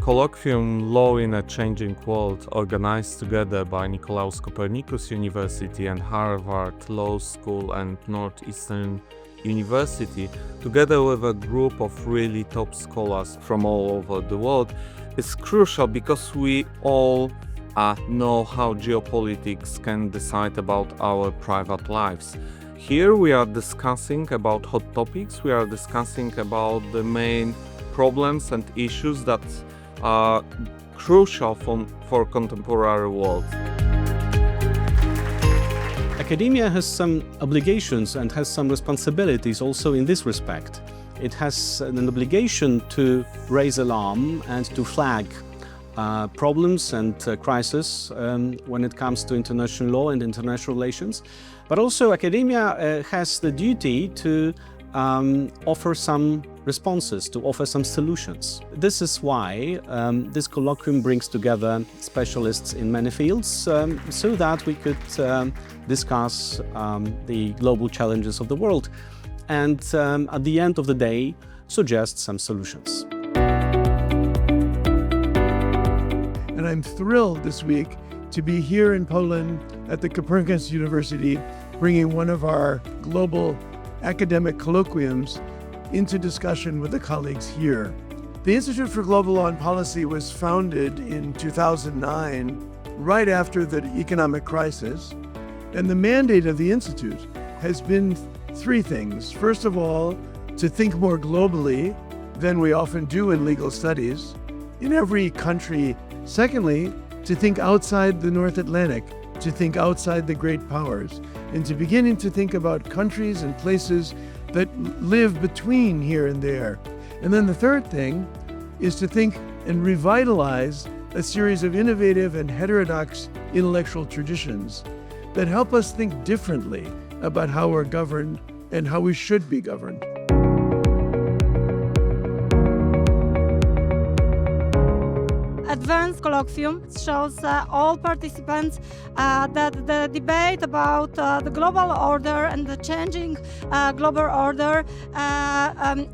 Colloquium Law in a Changing World, organized together by Nicolaus Copernicus University and Harvard Law School and Northeastern University, together with a group of really top scholars from all over the world, is crucial because we all know how geopolitics can decide about our private lives. Here we are discussing about hot topics, we are discussing about the main problems and issues that are crucial for contemporary world. Academia has some obligations and has some responsibilities also in this respect. It has an obligation to raise alarm and to flag problems and crises when it comes to international law and international relations. But also academia has the duty to offer some responses, to offer some solutions. This is why this colloquium brings together specialists in many fields so that we could discuss the global challenges of the world and at the end of the day suggest some solutions. And I'm thrilled this week to be here in Poland at the Copernicus University, bringing one of our global academic colloquiums into discussion with the colleagues here. The Institute for Global Law and Policy was founded in 2009, right after the economic crisis, and the mandate of the Institute has been three things. First of all, to think more globally than we often do in legal studies, in every country. Secondly, to think outside the North Atlantic, to think outside the great powers, and to beginning to think about countries and places that live between here and there. And then the third thing is to think and revitalize a series of innovative and heterodox intellectual traditions that help us think differently about how we're governed and how we should be governed. Advanced Colloquium shows all participants that the debate about the global order and the changing global order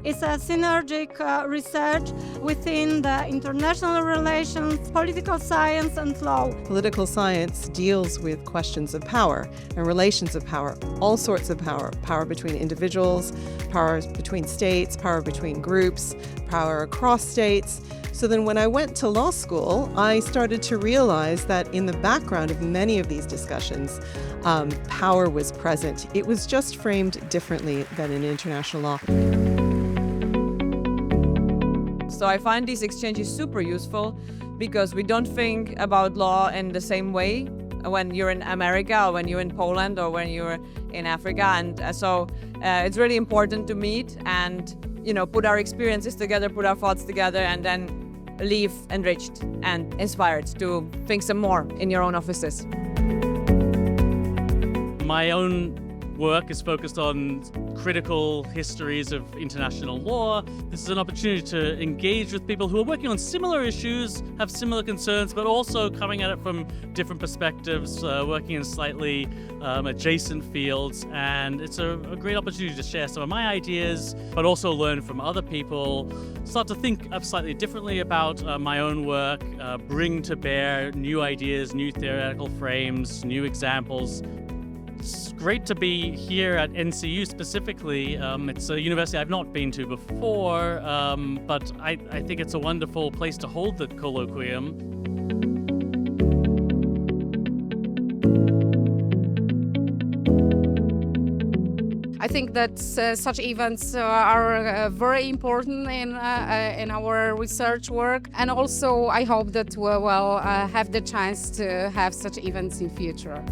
is a synergic research within the international relations, political science and law. Political science deals with questions of power and relations of power, all sorts of power, power between individuals, power between states, power between groups, power across states. So then when I went to law school, I started to realize that in the background of many of these discussions, power was present. It was just framed differently than in international law. So I find these exchanges super useful because we don't think about law in the same way when you're in America or when you're in Poland or when you're in Africa. And so it's really important to meet and put our experiences together, put our thoughts together, and then leave enriched and inspired to think some more in your own offices. My own work is focused on critical histories of international law. This is an opportunity to engage with people who are working on similar issues, have similar concerns, but also coming at it from different perspectives, working in slightly adjacent fields. And it's a great opportunity to share some of my ideas, but also learn from other people, start to think slightly differently about my own work, bring to bear new ideas, new theoretical frames, new examples. It's great to be here at NCU specifically. It's a university I've not been to before, but I think it's a wonderful place to hold the colloquium. I think that such events are very important in our research work, and also I hope that we will have the chance to have such events in future.